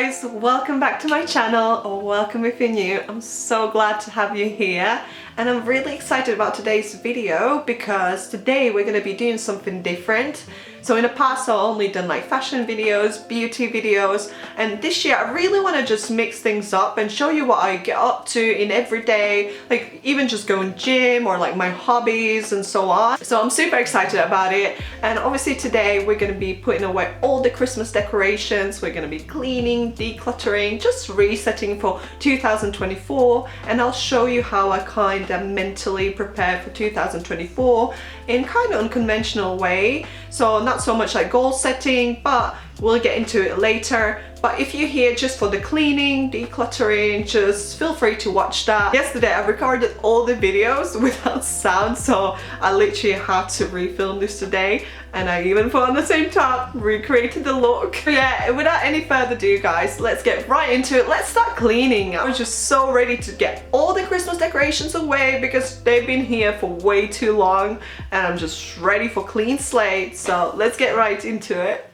guys, welcome back to my channel, or welcome if you're new. I'm so glad to have you here, and I'm really excited about today's video because today we're going to be doing something different. So in the past I've only done like fashion videos, beauty videos, and this year I really want to just mix things up and show you what I get up to in every day, like even just going gym or like my hobbies and so on. So I'm super excited about it, and obviously today we're going to be putting away all the Christmas decorations. We're going to be cleaning, decluttering, just resetting for 2024, and I'll show you how I kind of mentally prepare for 2024 in kind of unconventional way. So not so much like goal setting, but we'll get into it later. But if you're here just for the cleaning, decluttering, just feel free to watch that. Yesterday I recorded all the videos without sound, so I literally had to refilm this today, and I even put on the same top, recreated the look. But yeah, without any further ado guys, let's get right into it. Let's start cleaning. I was just so ready to get all the Christmas decorations away because they've been here for way too long, and I'm just ready for clean slate. So let's get right into it.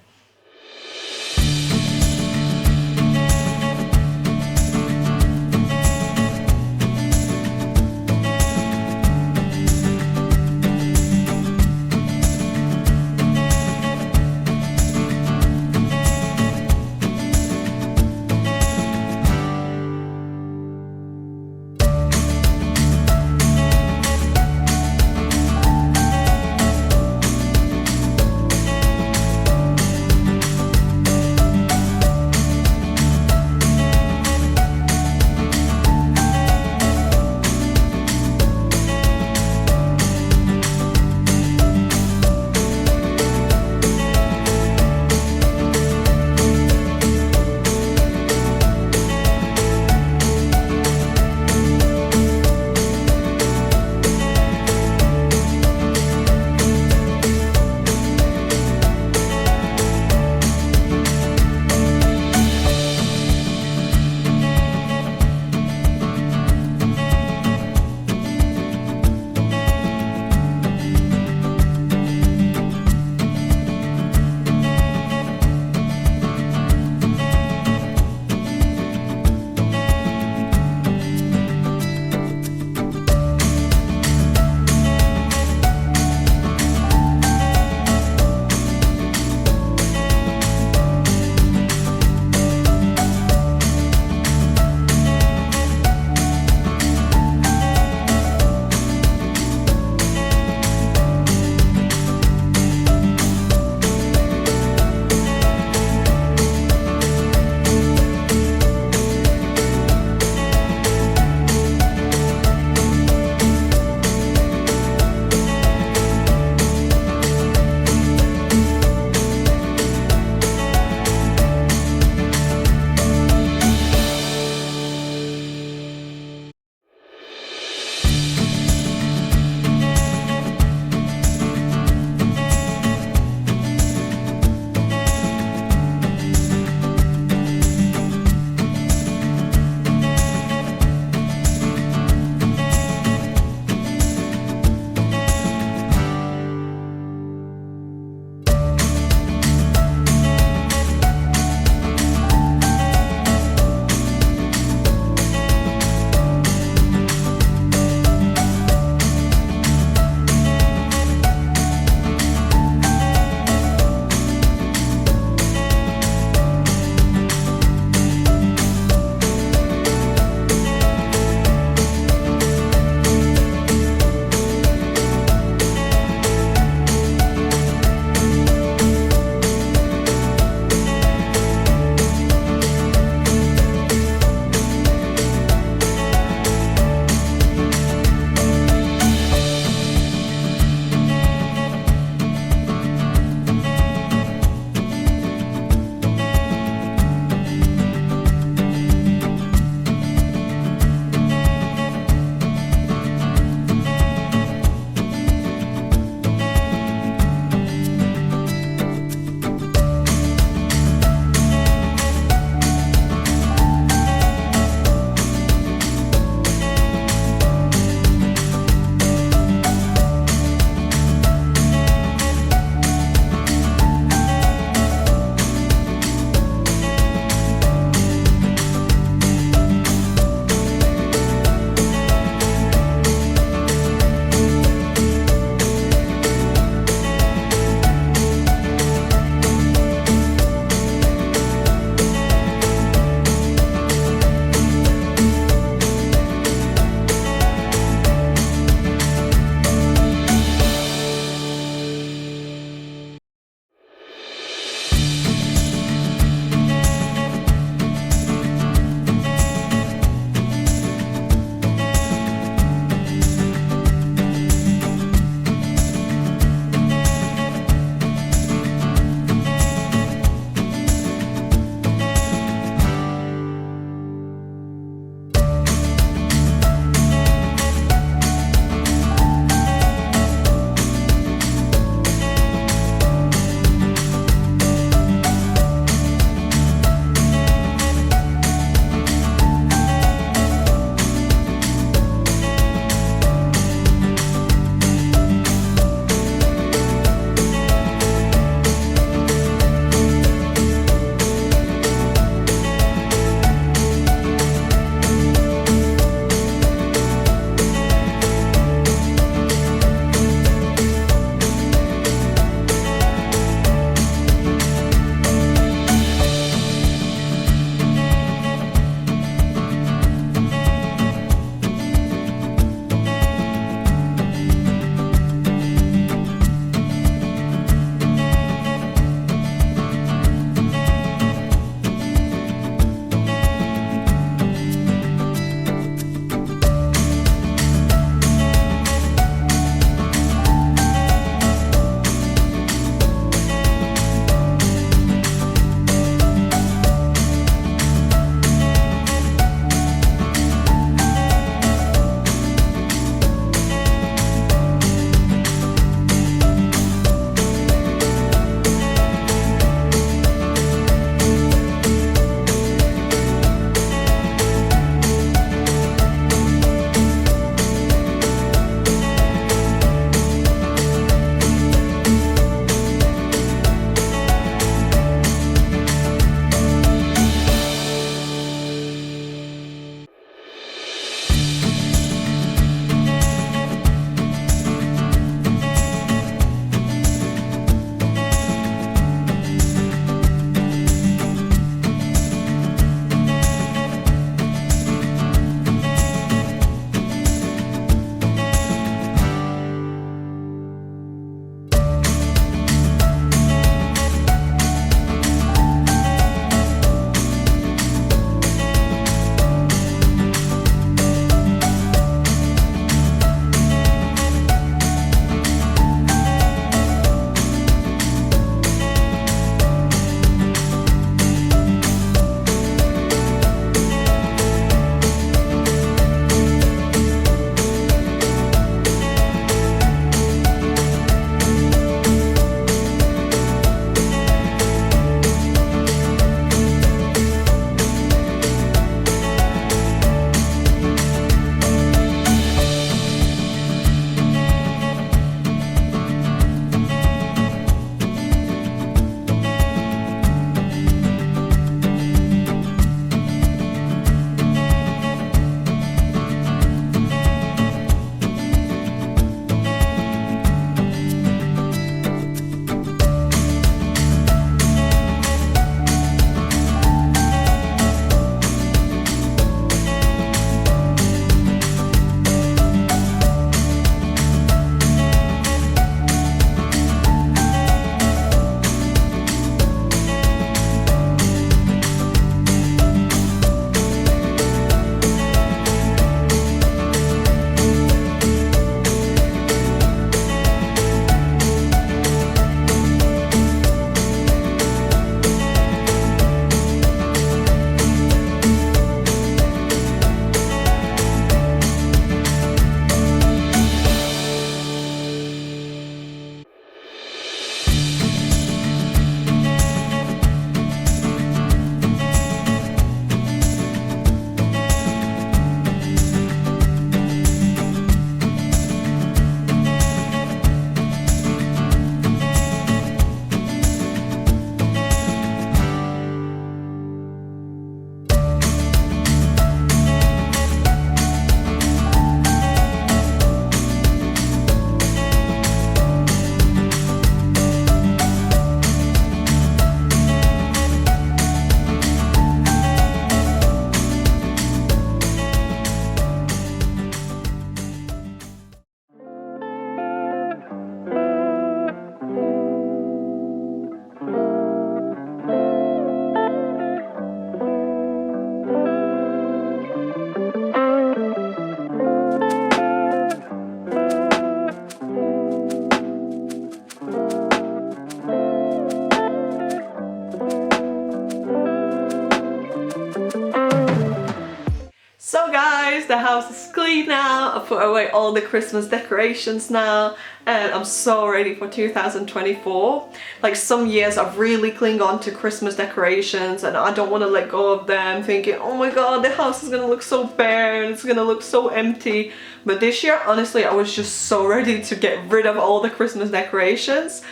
house is clean now. I put away all the Christmas decorations now, and I'm so ready for 2024. Like some years I've really clung on to Christmas decorations and I don't want to let go of them, thinking, oh my god, the house is gonna look so bare and it's gonna look so empty. But this year, honestly, I was just so ready to get rid of all the Christmas decorations.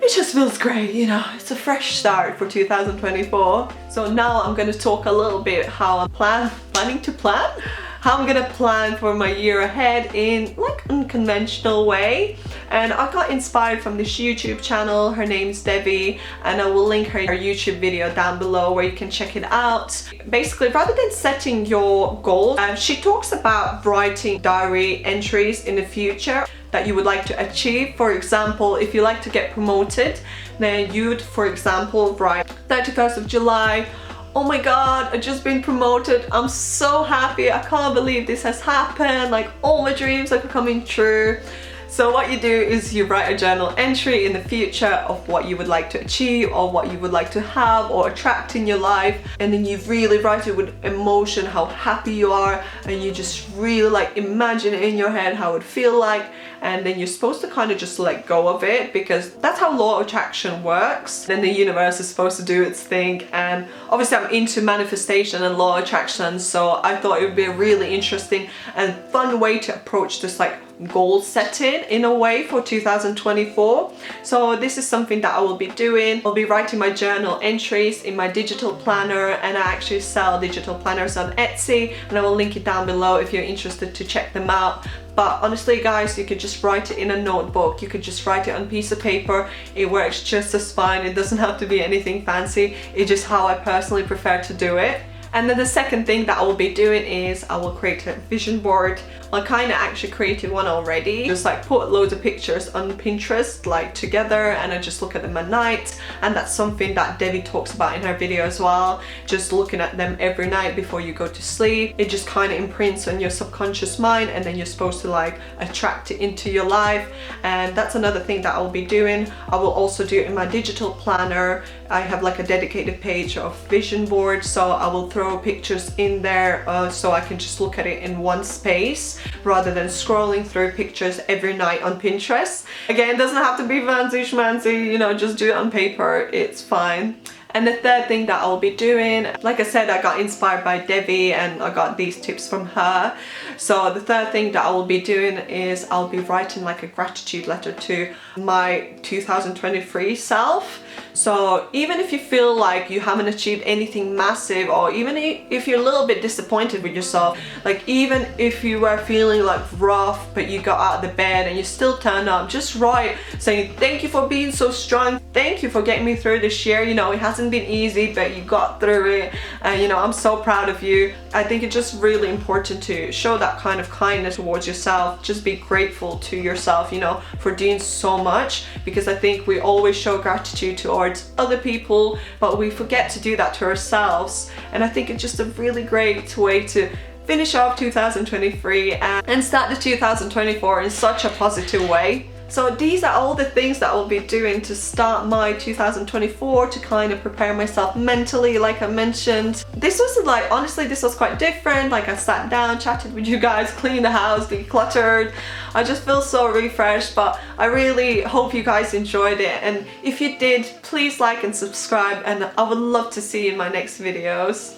It just feels great, you know, it's a fresh start for 2024. So now I'm going to talk a little bit how I'm planning to plan for my year ahead in like unconventional way. And I got inspired from this YouTube channel. Her name's Debbie, and I will link her YouTube video down below where you can check it out. Basically, rather than setting your goals, she talks about writing diary entries in the future that you would like to achieve. For example, if you like to get promoted, then you'd, for example, write 31st of July, oh my god, I just been promoted, I'm so happy, I can't believe this has happened, like all my dreams are coming true. So what you do is you write a journal entry in the future of what you would like to achieve or what you would like to have or attract in your life, and then you really write it with emotion, how happy you are, and you just really like imagine it in your head how it would feel like, and then you're supposed to kind of just let go of it, because that's how law of attraction works. Then the universe is supposed to do its thing, and obviously I'm into manifestation and law of attraction, so I thought it would be a really interesting and fun way to approach this like goal setting in a way for 2024. So this is something that I will be doing. I'll be writing my journal entries in my digital planner, and I actually sell digital planners on Etsy, and I will link it down below if you're interested to check them out. But honestly guys, you could just write it in a notebook, you could just write it on a piece of paper, it works just as fine, it doesn't have to be anything fancy, it's just how I personally prefer to do it. And then the second thing that I will be doing is I will create a vision board. I kind of actually created one already. Just like put loads of pictures on Pinterest like together, and I just look at them at night. And that's something that Debbie talks about in her video as well. Just looking at them every night before you go to sleep. It just kind of imprints on your subconscious mind, and then you're supposed to like attract it into your life. And that's another thing that I'll be doing. I will also do it in my digital planner. I have like a dedicated page of vision board, so I will throw pictures in there so I can just look at it in one space rather than scrolling through pictures every night on Pinterest. Again, it doesn't have to be fancy schmancy, you know, just do it on paper, it's fine. And the third thing that I'll be doing, like I said, I got inspired by Debbie and I got these tips from her. So the third thing that I will be doing is I'll be writing like a gratitude letter to my 2023 self. So even if you feel like you haven't achieved anything massive, or even if you're a little bit disappointed with yourself, like even if you were feeling like rough but you got out of the bed and you still turned up, just write saying thank you for being so strong, thank you for getting me through this year, you know, it hasn't been easy but you got through it, and you know, I'm so proud of you. I think it's just really important to show that kind of kindness towards yourself. Just be grateful to yourself, you know, for doing so much, because I think we always show gratitude towards other people but we forget to do that to ourselves. And I think it's just a really great way to finish off 2023 and start the 2024 in such a positive way. So these are all the things that I'll be doing to start my 2024, to kind of prepare myself mentally, like I mentioned. This was like, honestly, this was quite different. Like I sat down, chatted with you guys, cleaned the house, decluttered. I just feel so refreshed, but I really hope you guys enjoyed it. And if you did, please like and subscribe, and I would love to see you in my next videos.